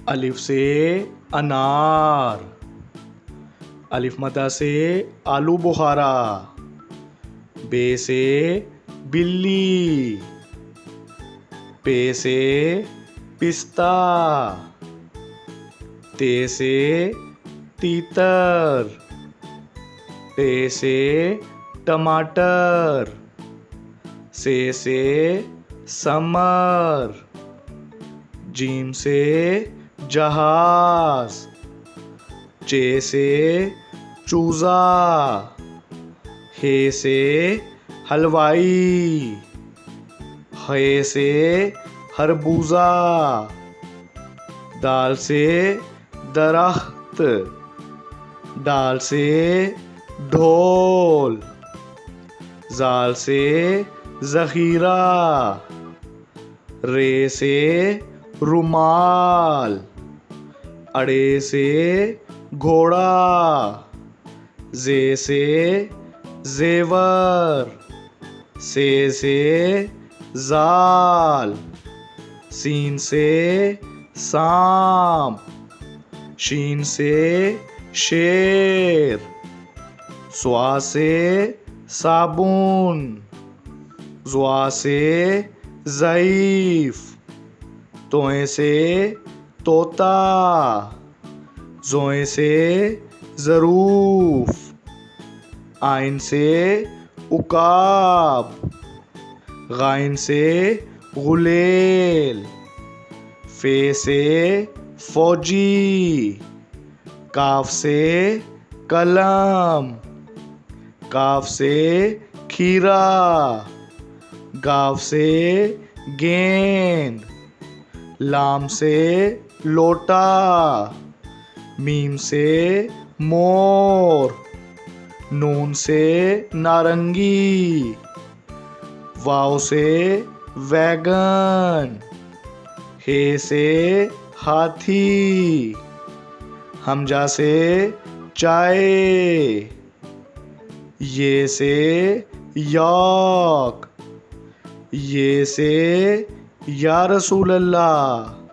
अलिफ से अनार। अलिफ मद्दा से आलू बुखारा। बे से बिल्ली। पे से पिस्ता। ते से तीतर। टे से टमाटर। से समर। जीम से जहाज। चे से चूजा। हे से हलवाई। हे से खरबूजा। दाल से दरख्त। दाल से ढोल। जाल से ज़ख़ीरा। रे से रुमाल। अड़े से घोड़ा। जे से जेवर। से जाल। सीन से सांप। शीन से शेर। स्वा से साबुन। ज़्वा से ज़ईफ़। तोए से तोता। ज़ोए से ज़रूफ़। आइन से उकाब। गाइन से गुलेल। फे से फौजी। काफ से कलम। काफ से खीरा। गाफ से गेंद। लाम से लोटा। मीम से मोर। नून से नारंगी। वाव से वैगन। हे से हाथी। हमजा से चाय। ये से यॉक। ये से या रसूल अल्लाह।